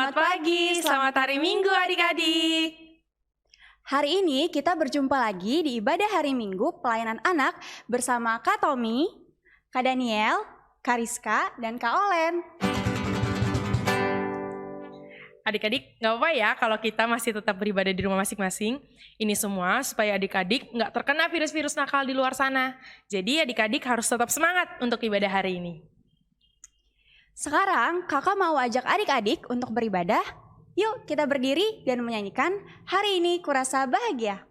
Selamat pagi, selamat hari Minggu adik-adik. Hari ini kita berjumpa lagi di ibadah hari Minggu pelayanan anak bersama Kak Tommy, Kak Daniel, Kak Rizka, dan Kak Olen. Adik-adik, gak apa-apa ya kalau kita masih tetap beribadah di rumah masing-masing. Ini semua supaya adik-adik gak terkena virus-virus nakal di luar sana. Jadi adik-adik harus tetap semangat untuk ibadah hari ini. Sekarang kakak mau ajak adik-adik untuk beribadah. Yuk kita berdiri dan menyanyikan Hari Ini Kurasa Bahagia.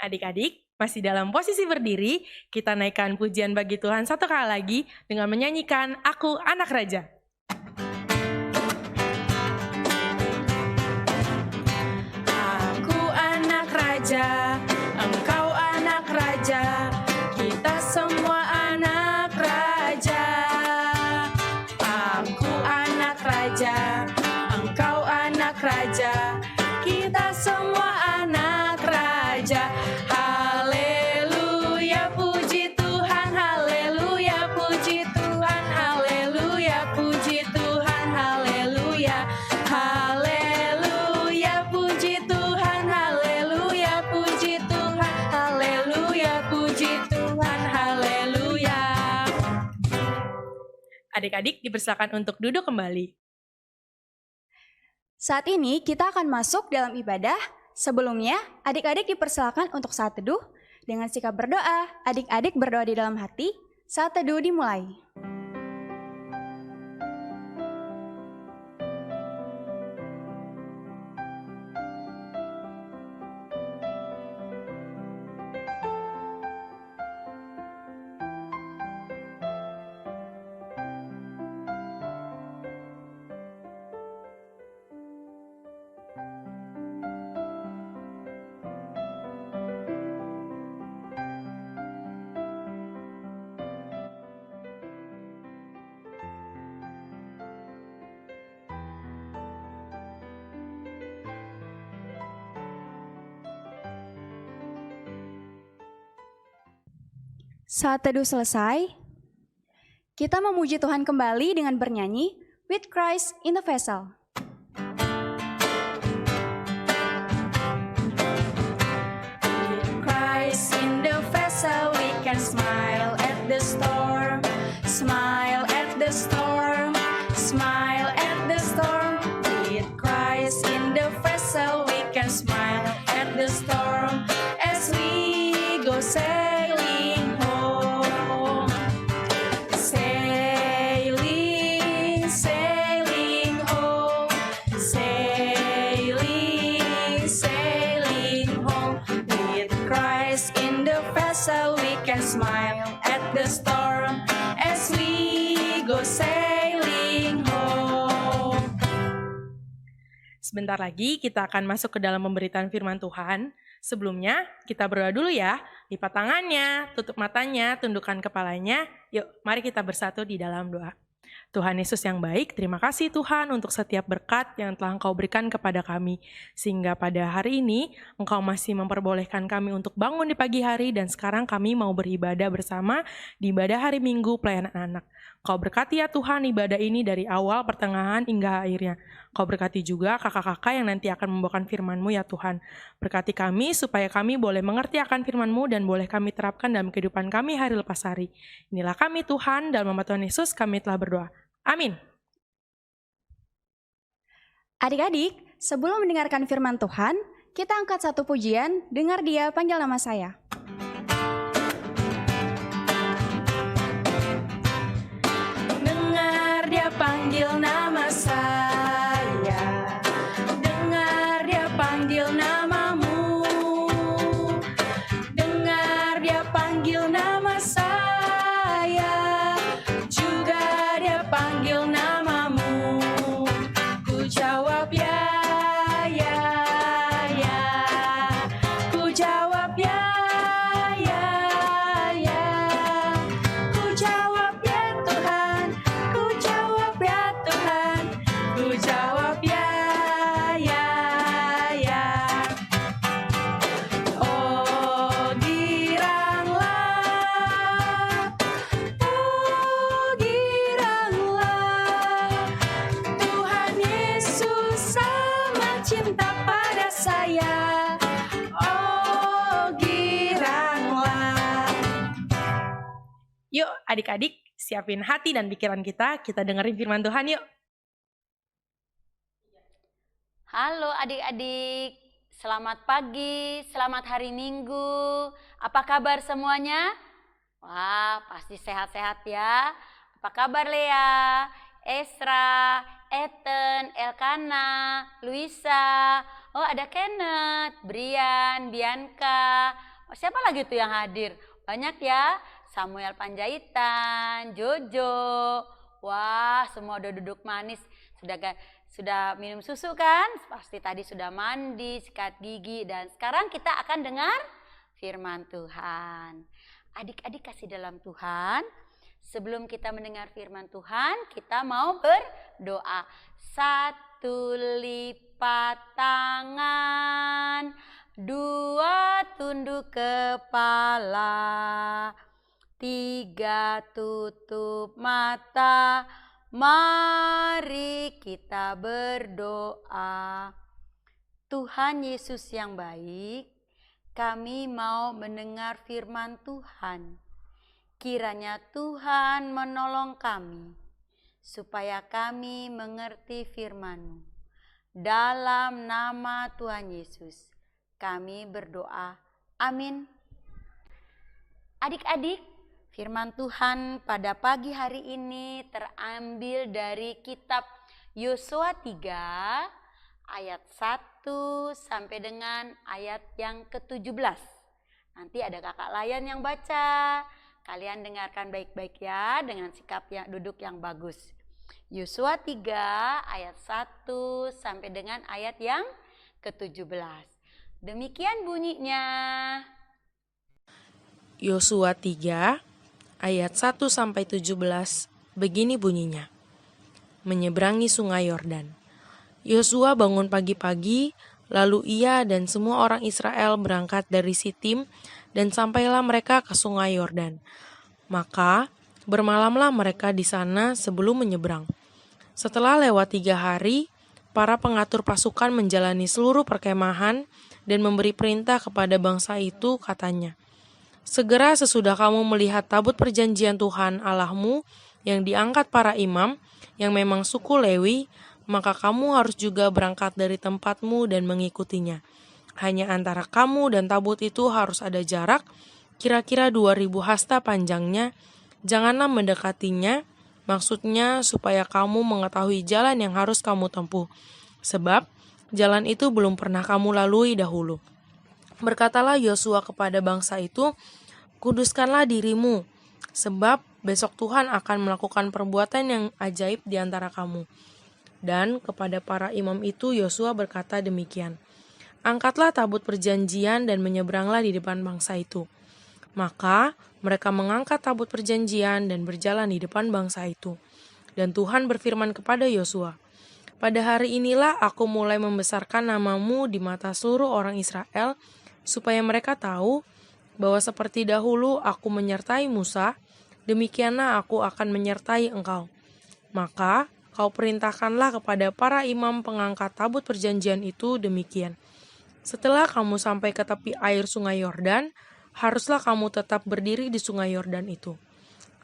Adik-adik, masih dalam posisi berdiri, kita naikkan pujian bagi Tuhan satu kali lagi dengan menyanyikan Aku Anak Raja. Aku anak raja, engkau anak raja, kita semua anak raja. Aku anak raja, engkau anak raja, kita semua anak raja. Adik-adik dipersilakan untuk duduk kembali. Saat ini kita akan masuk dalam ibadah. Sebelumnya, adik-adik dipersilakan untuk saat teduh. Dengan sikap berdoa, adik-adik berdoa di dalam hati. Saat teduh dimulai. Saat teduh selesai, kita memuji Tuhan kembali dengan bernyanyi With Christ in the Vessel. With Christ in the vessel, we can smile at the storm, smile at the storm, smile at the storm. With Christ in the vessel, we can smile at the storm as we go sailing home. Sailing, sailing home, sailing, sailing home. With Christ in the vessel, we can smile at the storm as we go sailing home. Sebentar lagi kita akan masuk ke dalam pemberitaan firman Tuhan. Sebelumnya, kita berdoa dulu ya. Lipat tangannya, tutup matanya, tundukkan kepalanya. Yuk, mari kita bersatu di dalam doa. Tuhan Yesus yang baik, terima kasih Tuhan untuk setiap berkat yang telah Engkau berikan kepada kami. Sehingga pada hari ini, Engkau masih memperbolehkan kami untuk bangun di pagi hari dan sekarang kami mau beribadah bersama di ibadah hari Minggu pelayanan anak. Kau berkati ya Tuhan ibadah ini dari awal, pertengahan, hingga akhirnya. Kau berkati juga kakak-kakak yang nanti akan membawakan firman-Mu ya Tuhan. Berkati kami supaya kami boleh mengerti akan firman-Mu dan boleh kami terapkan dalam kehidupan kami hari lepas hari. Inilah kami Tuhan, dalam nama Tuhan Yesus kami telah berdoa. Amin. Adik-adik, sebelum mendengarkan firman Tuhan, kita angkat satu pujian, dengar dia panggil nama saya. Dengar dia panggil nama saya, dengar dia panggil namamu, dengar dia panggil nama saya, juga dia panggil namamu. Ku jawab ya, ya, ya. Ku jawab ya, ya, ya. Ku jawab ya Tuhan, ku jawab ya Tuhan, ku jawab ya, ya, ya. Oh giranglah, Tuhan Yesus amat cinta pada saya. Oh giranglah. Yuk adik-adik, siapin hati dan pikiran kita dengerin firman Tuhan yuk. Halo adik-adik, selamat pagi, selamat hari Minggu. Apa kabar semuanya? Wah, pasti sehat-sehat ya. Apa kabar Lea, Esra, Ethan, Elkana, Luisa. Oh ada Kenneth, Brian, Bianca. Oh, siapa lagi tuh yang hadir? Banyak ya. Samuel Panjaitan, Jojo. Wah, semua udah duduk manis. Sudah minum susu kan? Pasti tadi sudah mandi, sikat gigi. Dan sekarang kita akan dengar firman Tuhan. Adik-adik kasih dalam Tuhan. Sebelum kita mendengar firman Tuhan, kita mau berdoa. 1 lipat tangan, 2 tunduk kepala, 3 tutup mata. Mari kita berdoa. Tuhan Yesus yang baik, kami mau mendengar firman Tuhan. Kiranya Tuhan menolong kami, supaya kami mengerti firman-Mu. Dalam nama Tuhan Yesus, kami berdoa. Amin. Adik-adik, firman Tuhan pada pagi hari ini terambil dari kitab Yosua 3 ayat 1 sampai dengan ayat yang ke-17. Nanti ada kakak Layan yang baca. Kalian dengarkan baik-baik ya dengan sikap yang duduk yang bagus. Yosua 3 ayat 1 sampai dengan ayat yang ke-17. Demikian bunyinya. Yosua 3 ayat 1 sampai 17 begini bunyinya. Menyeberangi sungai Yordan. Yosua bangun pagi-pagi, lalu ia dan semua orang Israel berangkat dari Sitim dan sampailah mereka ke sungai Yordan. Maka bermalamlah mereka di sana sebelum menyeberang. Setelah lewat 3 hari, para pengatur pasukan menjalani seluruh perkemahan dan memberi perintah kepada bangsa itu, katanya, segera sesudah kamu melihat tabut perjanjian Tuhan Allahmu yang diangkat para imam, yang memang suku Lewi, maka kamu harus juga berangkat dari tempatmu dan mengikutinya. Hanya antara kamu dan tabut itu harus ada jarak, kira-kira 2000 hasta panjangnya. Janganlah mendekatinya, maksudnya supaya kamu mengetahui jalan yang harus kamu tempuh. Sebab jalan itu belum pernah kamu lalui dahulu. Berkatalah Yosua kepada bangsa itu, kuduskanlah dirimu, sebab besok Tuhan akan melakukan perbuatan yang ajaib di antara kamu. Dan kepada para imam itu Yosua berkata demikian, "Angkatlah tabut perjanjian dan menyeberanglah di depan bangsa itu." Maka mereka mengangkat tabut perjanjian dan berjalan di depan bangsa itu. Dan Tuhan berfirman kepada Yosua, "Pada hari inilah aku mulai membesarkan namamu di mata seluruh orang Israel, supaya mereka tahu bahwa seperti dahulu aku menyertai Musa, demikianlah aku akan menyertai engkau. Maka kau perintahkanlah kepada para imam pengangkat tabut perjanjian itu demikian. Setelah kamu sampai ke tepi air sungai Yordan, haruslah kamu tetap berdiri di sungai Yordan itu."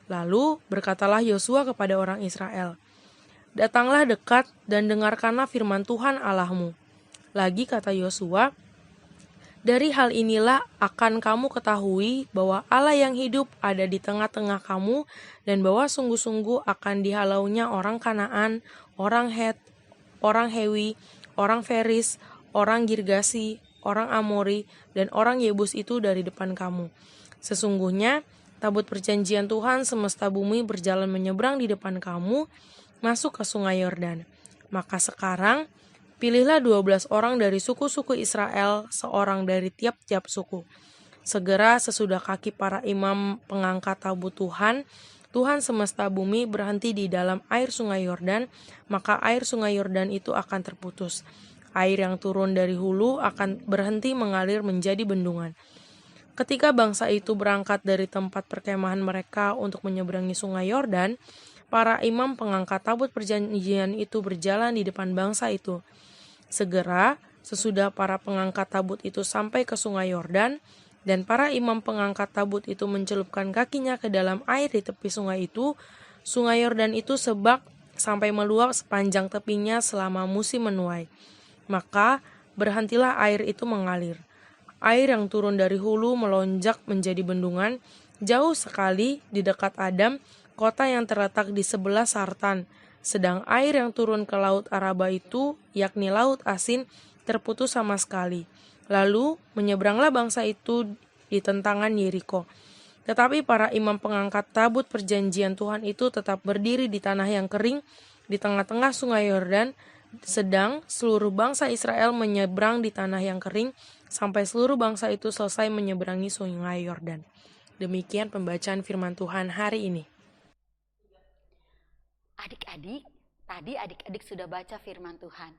Lalu berkatalah Yosua kepada orang Israel, "Datanglah dekat dan dengarkanlah firman Tuhan Allahmu." Lagi kata Yosua, "Dari hal inilah akan kamu ketahui bahwa Allah yang hidup ada di tengah-tengah kamu, dan bahwa sungguh-sungguh akan dihalaunya orang Kanaan, orang Het, orang Hewi, orang Feris, orang Girgasi, orang Amori, dan orang Yebus itu dari depan kamu. Sesungguhnya tabut perjanjian Tuhan semesta bumi berjalan menyeberang di depan kamu, masuk ke sungai Yordan. Maka sekarang pilihlah 12 orang dari suku-suku Israel, seorang dari tiap-tiap suku. Segera sesudah kaki para imam pengangkat tabut Tuhan semesta bumi berhenti di dalam air sungai Yordan, maka air sungai Yordan itu akan terputus. Air yang turun dari hulu akan berhenti mengalir menjadi bendungan. Ketika bangsa itu berangkat dari tempat perkemahan mereka untuk menyeberangi sungai Yordan, para imam pengangkat tabut perjanjian itu berjalan di depan bangsa itu. Segera sesudah para pengangkat tabut itu sampai ke sungai Yordan, dan para imam pengangkat tabut itu mencelupkan kakinya ke dalam air di tepi sungai itu, sungai Yordan itu sebak sampai meluap sepanjang tepinya selama musim menuai. Maka berhentilah air itu mengalir. Air yang turun dari hulu melonjak menjadi bendungan jauh sekali di dekat Adam, kota yang terletak di sebelah Sartan. Sedang air yang turun ke laut Araba itu, yakni laut asin, terputus sama sekali. Lalu menyeberanglah bangsa itu di tentangan Yeriko. Tetapi para imam pengangkat tabut perjanjian Tuhan itu tetap berdiri di tanah yang kering di tengah-tengah sungai Yordan, sedang seluruh bangsa Israel menyeberang di tanah yang kering sampai seluruh bangsa itu selesai menyeberangi sungai Yordan. Demikian pembacaan firman Tuhan hari ini. Adik-adik, tadi adik-adik sudah baca firman Tuhan.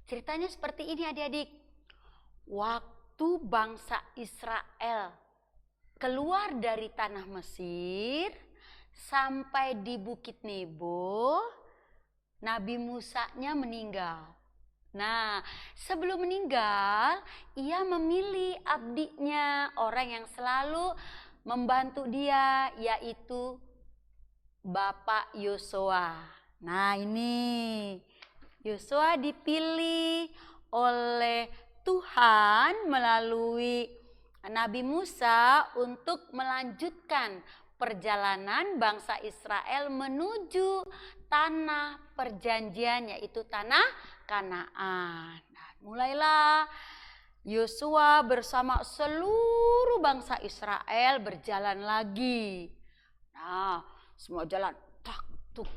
Ceritanya seperti ini adik-adik. Waktu bangsa Israel keluar dari tanah Mesir sampai di Bukit Nebo, Nabi Musa-nya meninggal. Nah, sebelum meninggal, ia memilih abdinya, orang yang selalu membantu dia, yaitu Bapak Yosua. Nah, ini Yosua dipilih oleh Tuhan melalui Nabi Musa untuk melanjutkan perjalanan bangsa Israel menuju tanah perjanjian, yaitu tanah Kanaan. Nah, mulailah Yosua bersama seluruh bangsa Israel berjalan lagi. Nah, semua jalan tak tuk.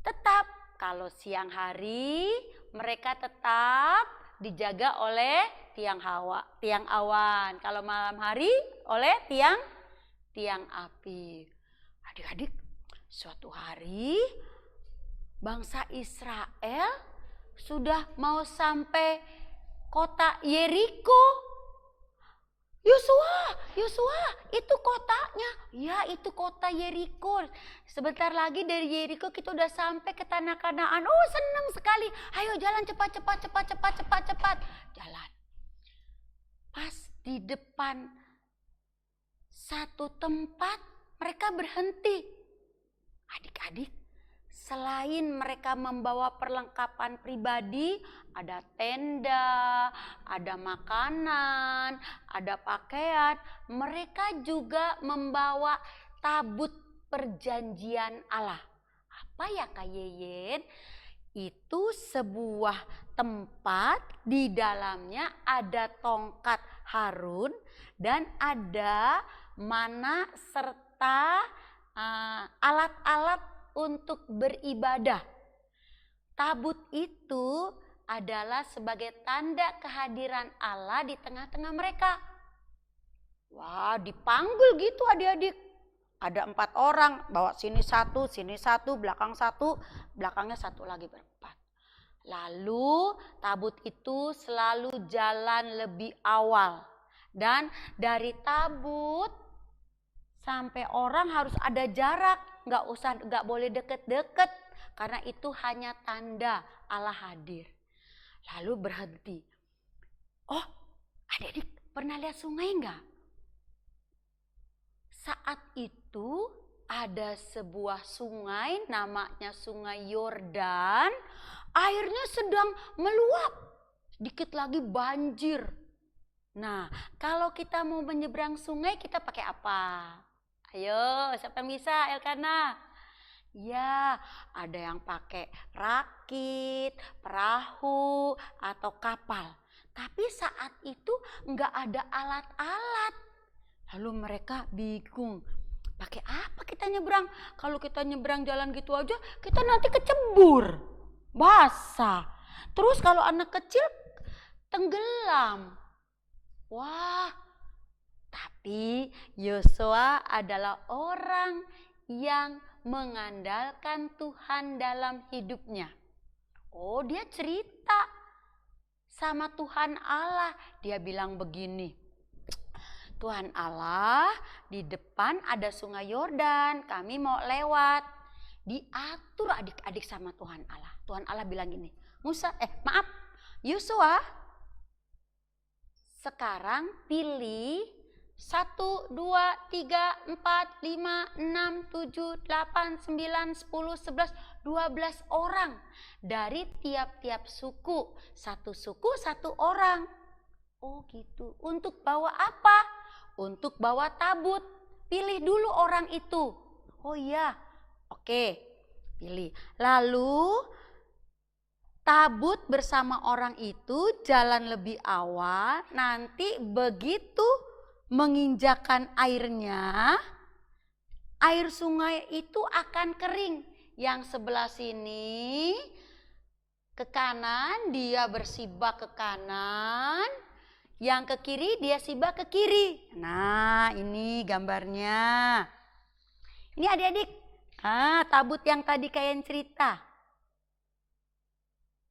Tetap kalau siang hari mereka tetap dijaga oleh tiang awan. Kalau malam hari oleh tiang api. Adik-adik, suatu hari bangsa Israel sudah mau sampai kota Yeriko. Yosua, itu kotanya. Ya, itu kota Yeriko. Sebentar lagi dari Yeriko kita udah sampai ke tanah Kanaan. Oh, senang sekali. Ayo jalan cepat. Jalan. Pas di depan satu tempat mereka berhenti. Adik-adik, selain mereka membawa perlengkapan pribadi, ada tenda, ada makanan, ada pakaian, mereka juga membawa tabut perjanjian Allah. Apa ya Kak Yeyen? Itu sebuah tempat, di dalamnya ada tongkat Harun dan ada mana serta alat-alat untuk beribadah. tabut itu adalah sebagai tanda kehadiran Allah di tengah-tengah mereka. Wah, dipanggul gitu adik-adik. Ada 4 orang, bawa sini satu, belakangnya satu lagi berempat. Lalu tabut itu selalu jalan lebih awal. Dan dari tabut sampai orang harus ada jarak, nggak boleh deket-deket, karena itu hanya tanda Allah hadir. Lalu berhenti. Oh, adik-adik pernah lihat sungai nggak? Saat itu ada sebuah sungai namanya Sungai Yordan. Airnya sedang meluap. Sedikit lagi banjir. Nah, kalau kita mau menyeberang sungai kita pakai apa? Ayo, siapa yang bisa, Elkana? Ya, ada yang pakai rakit, perahu, atau kapal. Tapi saat itu nggak ada alat-alat. Lalu mereka bingung, pakai apa kita nyebrang? Kalau kita nyebrang jalan gitu aja, kita nanti kecebur, basah. Terus kalau anak kecil tenggelam. Wah, tapi Yosua adalah orang yang mengandalkan Tuhan dalam hidupnya. Oh, dia cerita sama Tuhan Allah. Dia bilang begini, Tuhan Allah, di depan ada Sungai Yordan, kami mau lewat. Diatur adik-adik sama Tuhan Allah. Tuhan Allah bilang gini, Yosua, sekarang pilih 1, 2, 3, 4, 5, 6, 7, 8, 9, 10, 11, 12 orang. Dari tiap-tiap suku, satu suku, satu orang. Oh gitu, untuk bawa apa? Untuk bawa tabut. Pilih dulu orang itu. Oh iya, oke, pilih. Lalu tabut bersama orang itu jalan lebih awal. Nanti begitu menginjakan airnya, air sungai itu akan kering. Yang sebelah sini ke kanan, dia bersibak ke kanan. Yang ke kiri, dia sibak ke kiri. Nah, ini gambarnya. Ini adik-adik, tabut yang tadi kalian cerita.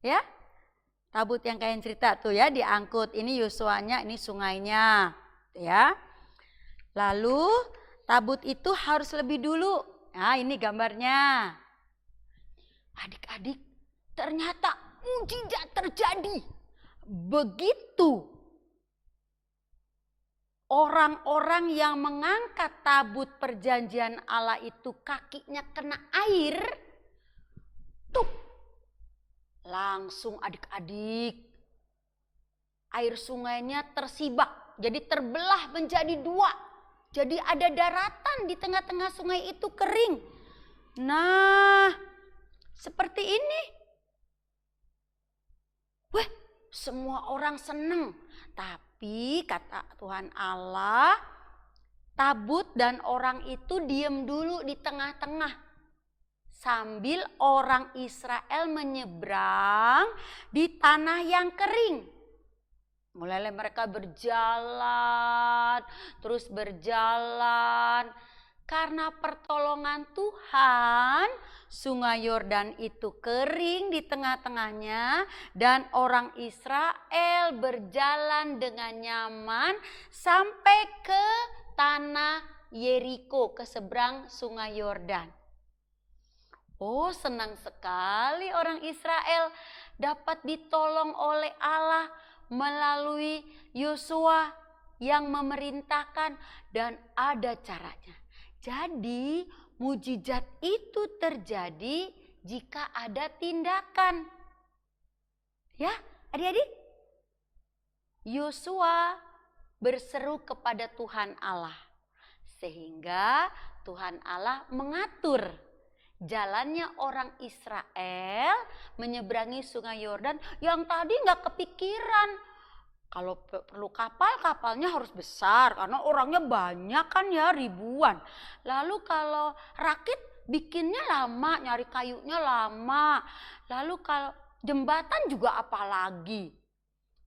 Ya, tabut yang kalian cerita tuh ya, diangkut. Ini Yosuanya, ini sungainya. Ya. Lalu tabut itu harus lebih dulu. Nah, ini gambarnya. Adik-adik, ternyata mukjizat terjadi. Begitu orang-orang yang mengangkat tabut perjanjian Allah itu kakinya kena air, tuh langsung adik-adik air sungainya tersibak, jadi terbelah menjadi 2. Jadi ada daratan di tengah-tengah sungai itu kering. Nah, seperti ini. Wah, semua orang senang. Tapi kata Tuhan Allah, tabut dan orang itu diam dulu di tengah-tengah. Sambil orang Israel menyeberang di tanah yang kering. Mulai mereka berjalan, terus berjalan. Karena pertolongan Tuhan, Sungai Yordan itu kering di tengah-tengahnya dan orang Israel berjalan dengan nyaman sampai ke tanah Yeriko, ke seberang Sungai Yordan. Oh, senang sekali orang Israel dapat ditolong oleh Allah melalui Yosua yang memerintahkan dan ada caranya. Jadi mukjizat itu terjadi jika ada tindakan. Ya, adik-adik. Yosua berseru kepada Tuhan Allah. Sehingga Tuhan Allah mengatur jalannya orang Israel menyeberangi Sungai Yordan yang tadi nggak kepikiran. Kalau perlu kapal, kapalnya harus besar karena orangnya banyak kan ya, ribuan. Lalu kalau rakit bikinnya lama, nyari kayunya lama. Lalu kalau jembatan juga apalagi.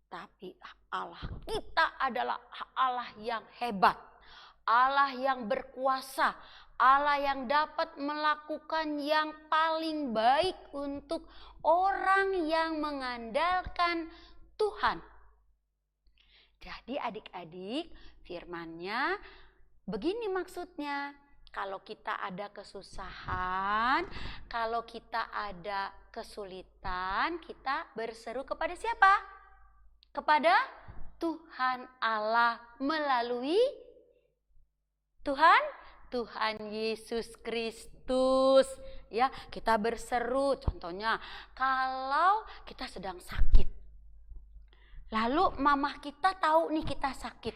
Tapi Allah kita adalah Allah yang hebat. Allah yang berkuasa, Allah yang dapat melakukan yang paling baik untuk orang yang mengandalkan Tuhan. Jadi adik-adik, firman-Nya begini maksudnya. Kalau kita ada kesusahan, kalau kita ada kesulitan, kita berseru kepada siapa? Kepada Tuhan Allah melalui Tuhan Yesus Kristus. Ya, kita berseru. Contohnya, kalau kita sedang sakit. Lalu mamah kita tahu nih kita sakit.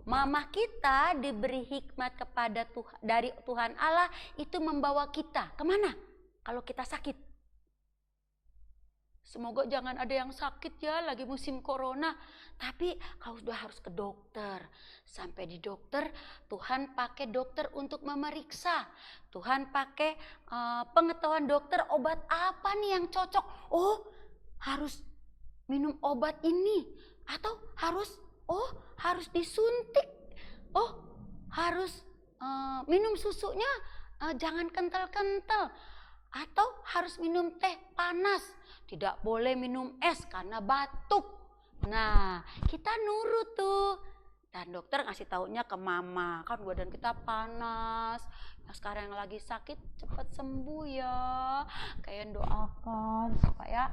Mamah kita diberi hikmat kepada dari Tuhan Allah itu membawa kita kemana? Kalau kita sakit. Semoga jangan ada yang sakit ya, lagi musim corona. Tapi kalau sudah harus ke dokter, sampai di dokter, Tuhan pakai dokter untuk memeriksa. Tuhan pakai pengetahuan dokter, obat apa nih yang cocok. Oh, harus minum obat ini. Atau harus disuntik. Oh, harus minum susunya jangan kental-kental. Atau harus minum teh panas. Tidak boleh minum es karena batuk. Nah, kita nurut tuh. Dan dokter ngasih taunya ke mama. Kan badan kita panas. Nah, sekarang yang lagi sakit cepat sembuh ya. Kayak doakan supaya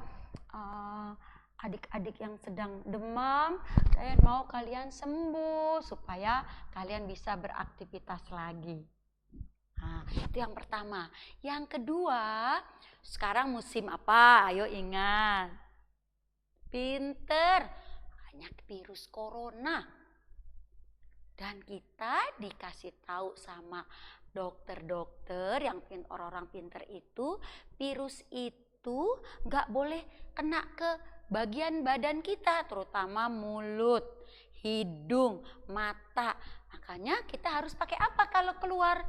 adik-adik yang sedang demam, saya mau kalian sembuh supaya kalian bisa beraktivitas lagi. Nah, itu yang pertama. Yang kedua, sekarang musim apa? Ayo ingat. Pinter. Banyak virus corona. Dan kita dikasih tahu sama dokter-dokter yang orang-orang pinter itu, virus itu nggak boleh kena ke bagian badan kita, terutama mulut, hidung, mata. Makanya kita harus pakai apa kalau keluar?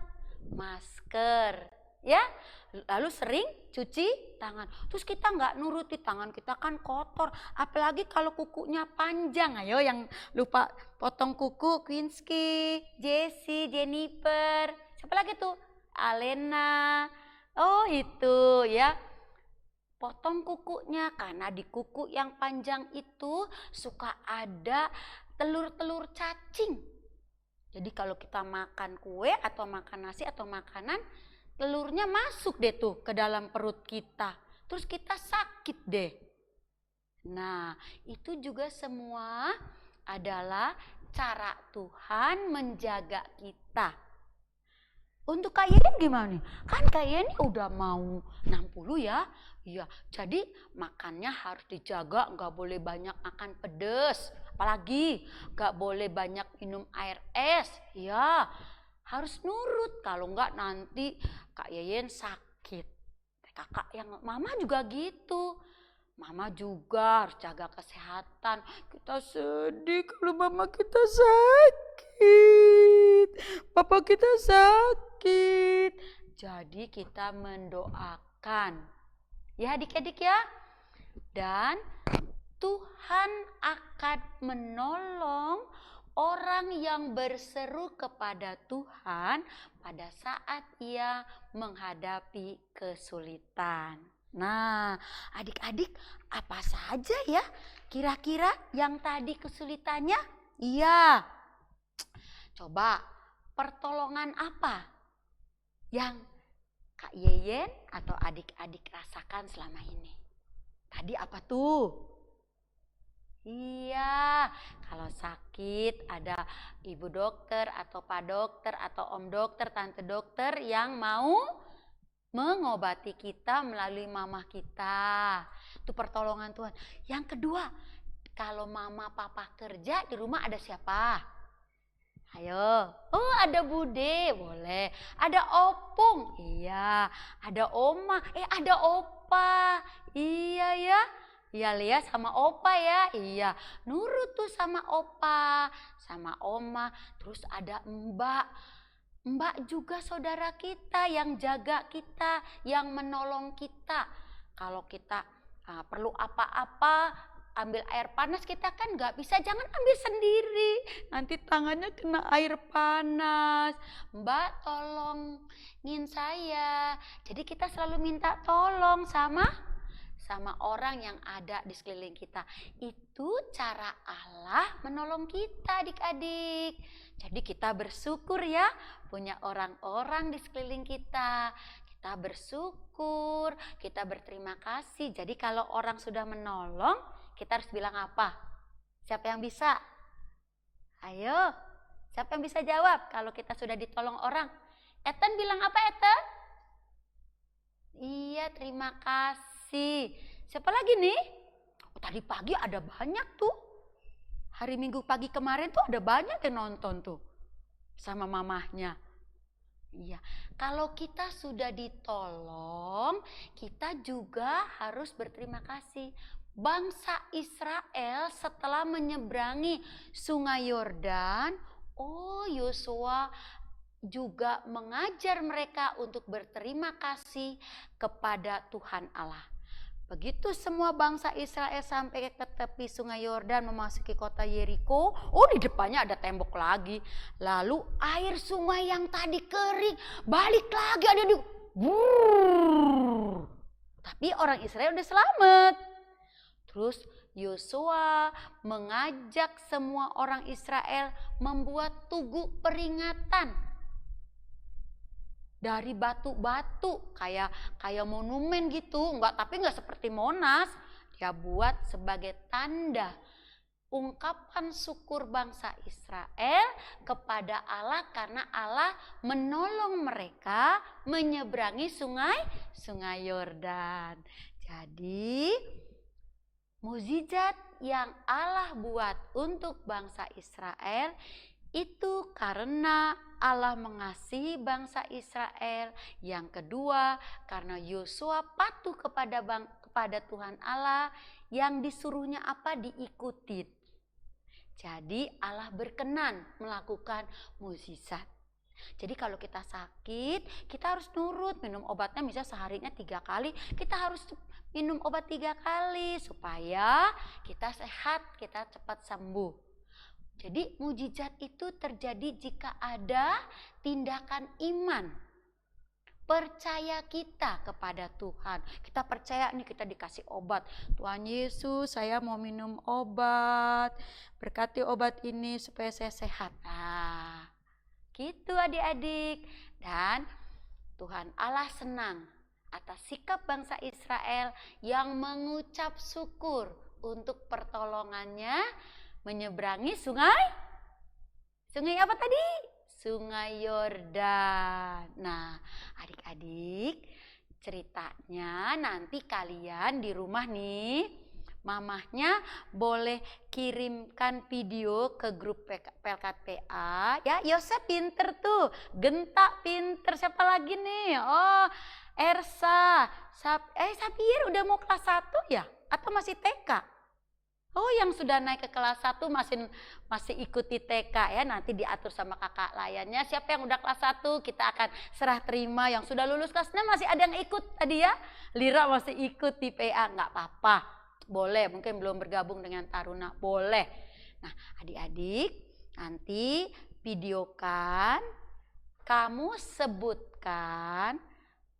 Masker, ya. Lalu sering cuci tangan. Terus kita nggak nuruti, tangan kita kan kotor. Apalagi kalau kukunya panjang. Ayo yang lupa potong kuku, Quinski, Jessie, Jennifer. Siapa lagi tuh? Alena. Oh itu ya. Potong kukunya karena di kuku yang panjang itu suka ada telur-telur cacing. Jadi kalau kita makan kue atau makan nasi atau makanan, telurnya masuk deh tuh ke dalam perut kita. Terus kita sakit deh. Nah, itu juga semua adalah cara Tuhan menjaga kita. Untuk Kak Yeni gimana nih? Kan Kak Yeni udah mau 60 ya. Iya, jadi makannya harus dijaga, nggak boleh banyak makan pedes. Apalagi nggak boleh banyak minum air es. Ya, harus nurut. Kalau nggak nanti Kak Yeyen sakit. Kakak yang mama juga gitu. Mama juga harus jaga kesehatan. Kita sedih kalau mama kita sakit. Papa kita sakit. Jadi kita mendoakan. Ya adik-adik ya. Dan Tuhan akan menolong orang yang berseru kepada Tuhan pada saat ia menghadapi kesulitan. Nah, adik-adik apa saja ya kira-kira yang tadi kesulitannya? Iya. Coba pertolongan apa yang Kak Yeyen atau adik-adik rasakan selama ini? Tadi apa tuh? Iya, kalau sakit ada ibu dokter atau pak dokter atau om dokter, tante dokter yang mau mengobati kita melalui mamah kita. Itu pertolongan Tuhan. Yang kedua, kalau mama papa kerja di rumah ada siapa? Ayo, oh ada bude, boleh. Ada opung, iya. Ada oma, ada opa, iya ya. Iya Lia sama opa ya, iya. Nurut tuh sama opa, sama oma. Terus ada mbak. Mbak juga saudara kita yang jaga kita, yang menolong kita. Kalau kita perlu apa-apa, ambil air panas, kita kan nggak bisa, jangan ambil sendiri. Nanti tangannya kena air panas. Mbak tolongin saya. Jadi kita selalu minta tolong sama orang yang ada di sekeliling kita. Itu cara Allah menolong kita adik-adik. Jadi kita bersyukur ya punya orang-orang di sekeliling kita. Kita bersyukur, kita berterima kasih. Jadi kalau orang sudah menolong, kita harus bilang apa? Siapa yang bisa? Ayo, siapa yang bisa jawab kalau kita sudah ditolong orang? Ethan bilang apa Ethan? Iya, terima kasih. Siapa lagi nih? Oh, tadi pagi ada banyak tuh. Hari Minggu pagi kemarin tuh ada banyak yang nonton tuh sama mamahnya. Iya, kalau kita sudah ditolong, kita juga harus berterima kasih. Bangsa Israel setelah menyeberangi Sungai Yordan, Yosua juga mengajar mereka untuk berterima kasih kepada Tuhan Allah. Begitu semua bangsa Israel sampai ke tepi Sungai Yordan memasuki kota Yeriko, di depannya ada tembok lagi. Lalu air sungai yang tadi kering balik lagi ada di tapi orang Israel udah selamat. Terus Yosua mengajak semua orang Israel membuat tugu peringatan dari batu-batu kayak monumen gitu, tapi enggak seperti Monas. Dia buat sebagai tanda ungkapan syukur bangsa Israel kepada Allah karena Allah menolong mereka menyeberangi sungai Yordan. Jadi mukjizat yang Allah buat untuk bangsa Israel itu karena Allah mengasihi bangsa Israel. Yang kedua, karena Yosua patuh kepada Tuhan Allah, yang disuruhnya apa diikutin. Jadi Allah berkenan melakukan mukjizat. Jadi kalau kita sakit, kita harus nurut, minum obatnya misalnya seharinya 3 kali, kita harus minum obat 3 kali supaya kita sehat, kita cepat sembuh. Jadi mukjizat itu terjadi jika ada tindakan iman. Percaya kita kepada Tuhan. Kita percaya nih kita dikasih obat. Tuhan Yesus, saya mau minum obat. Berkati obat ini supaya saya sehat. Nah, gitu adik-adik. Dan Tuhan Allah senang atas sikap bangsa Israel yang mengucap syukur untuk pertolongannya menyeberangi sungai apa tadi? Sungai Yordan. Nah, adik-adik, ceritanya nanti kalian di rumah nih, mamahnya boleh kirimkan video ke grup Pelkat PA. Ya, Yosef pinter tuh, Genta pinter, siapa lagi nih? Ersa, Sapir udah mau kelas 1 ya? Atau masih TK? Yang sudah naik ke kelas 1 masih ikuti TK ya, nanti diatur sama kakak layannya. Siapa yang udah kelas 1 kita akan serah terima, yang sudah lulus kelas 6 masih ada yang ikut tadi ya. Lira masih ikut di PA, nggak apa-apa. Boleh, mungkin belum bergabung dengan Taruna, boleh. Nah adik-adik, nanti videokan, kamu sebutkan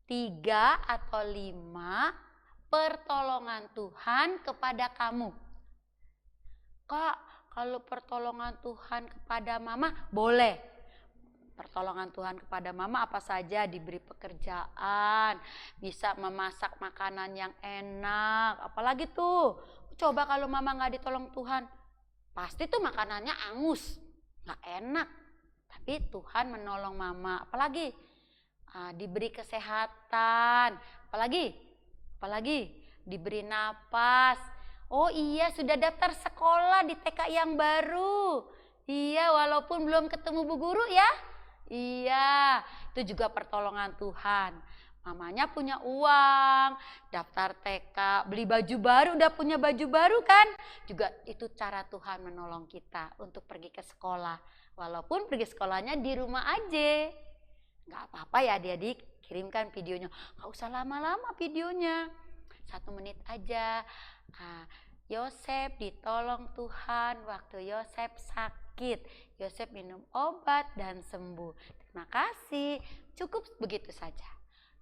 3 atau 5 pertolongan Tuhan kepada kamu. Kak, kalau pertolongan Tuhan kepada mama boleh. Pertolongan Tuhan kepada mama apa saja? Diberi pekerjaan, bisa memasak makanan yang enak. Apalagi tuh, coba kalau mama gak ditolong Tuhan, pasti tuh makanannya angus, gak enak. Tapi Tuhan menolong mama. Apalagi? Diberi kesehatan. Apalagi? Diberi napas. Oh iya, sudah daftar sekolah di TK yang baru. Iya, walaupun belum ketemu Bu Guru ya. Iya, itu juga pertolongan Tuhan. Mamanya punya uang, daftar TK, beli baju baru, udah punya baju baru kan. Juga itu cara Tuhan menolong kita untuk pergi ke sekolah. Walaupun pergi sekolahnya di rumah aja. Gak apa-apa ya adik-adik, kirimkan videonya. Gak usah lama-lama videonya, 1 menit aja. Yosef ditolong Tuhan waktu Yosef sakit. Yosef minum obat dan sembuh. Terima kasih, cukup begitu saja.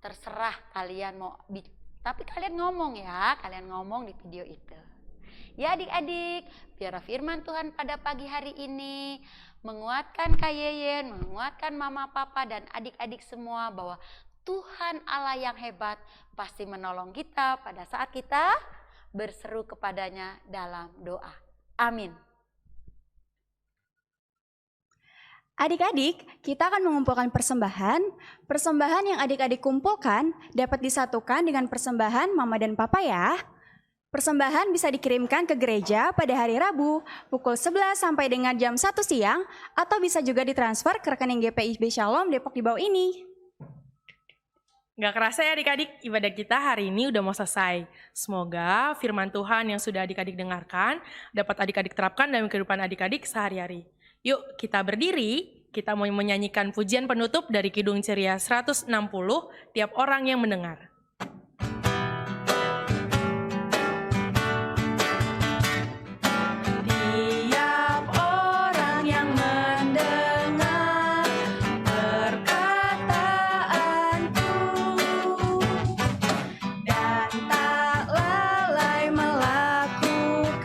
Terserah kalian mau, tapi kalian ngomong ya, kalian ngomong di video itu. Ya adik-adik, biar firman Tuhan pada pagi hari ini menguatkan Kak Yeyen, menguatkan mama papa dan adik-adik semua bahwa Tuhan Allah yang hebat pasti menolong kita pada saat kita berseru kepadanya dalam doa. Amin. Adik-adik, kita akan mengumpulkan persembahan. Persembahan yang adik-adik kumpulkan dapat disatukan dengan persembahan mama dan papa ya. Persembahan bisa dikirimkan ke gereja pada hari Rabu pukul 11 sampai dengan jam 1 siang atau bisa juga ditransfer ke rekening GPIB Shalom Depok di bawah ini. Gak kerasa ya adik-adik, ibadah kita hari ini udah mau selesai. Semoga firman Tuhan yang sudah adik-adik dengarkan dapat adik-adik terapkan dalam kehidupan adik-adik sehari-hari. Yuk kita berdiri, kita mau menyanyikan pujian penutup dari Kidung Ceria 160, tiap orang yang mendengar. Tiap orang yang mendengar perkataanku dan tak lalai melakukan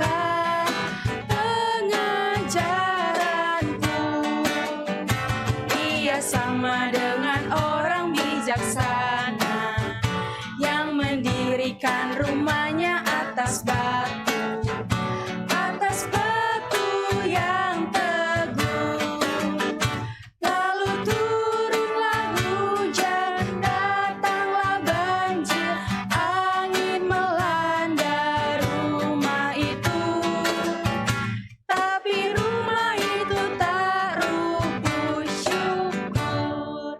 pengajaranku, ia sama dengan orang bijaksana yang mendirikan rumahnya atas batu, atas batu yang teguh. Lalu turunlah hujan, datanglah banjir, angin melanda rumah itu. Tapi rumah itu tak rubuh syukur.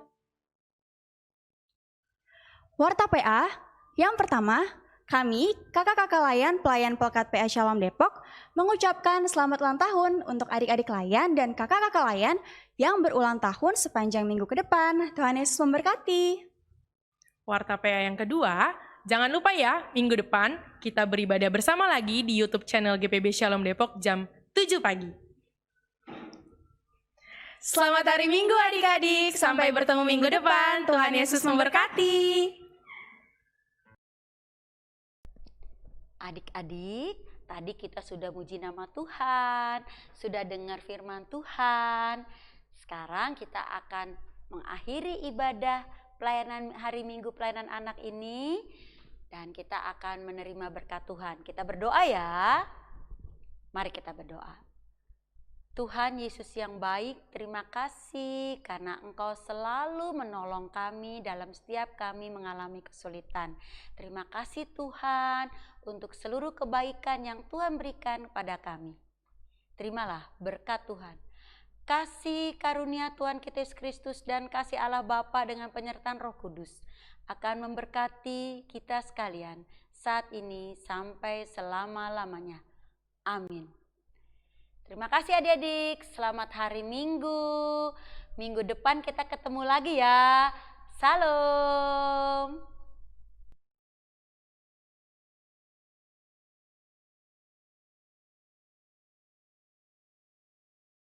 Warta PA, yang pertama, kami, kakak-kakak layan pelayan Pelkat PA Shalom Depok, mengucapkan selamat ulang tahun untuk adik-adik layan dan kakak-kakak layan yang berulang tahun sepanjang minggu ke depan. Tuhan Yesus memberkati. Warta PA yang kedua, jangan lupa ya, minggu depan kita beribadah bersama lagi di YouTube channel GPB Shalom Depok jam 7 pagi. Selamat hari Minggu adik-adik, sampai bertemu minggu depan. Tuhan Yesus memberkati. Adik-adik, tadi kita sudah muji nama Tuhan, sudah dengar firman Tuhan. Sekarang kita akan mengakhiri ibadah pelayanan hari Minggu pelayanan anak ini dan kita akan menerima berkat Tuhan. Kita berdoa ya. Mari kita berdoa. Tuhan Yesus yang baik, terima kasih karena Engkau selalu menolong kami dalam setiap kami mengalami kesulitan. Terima kasih Tuhan untuk seluruh kebaikan yang Tuhan berikan kepada kami. Terimalah berkat Tuhan. Kasih karunia Tuhan kita Yesus Kristus dan kasih Allah Bapa dengan penyertaan Roh Kudus akan memberkati kita sekalian saat ini sampai selama-lamanya. Amin. Terima kasih adik-adik, selamat hari Minggu. Minggu depan kita ketemu lagi ya. Salam.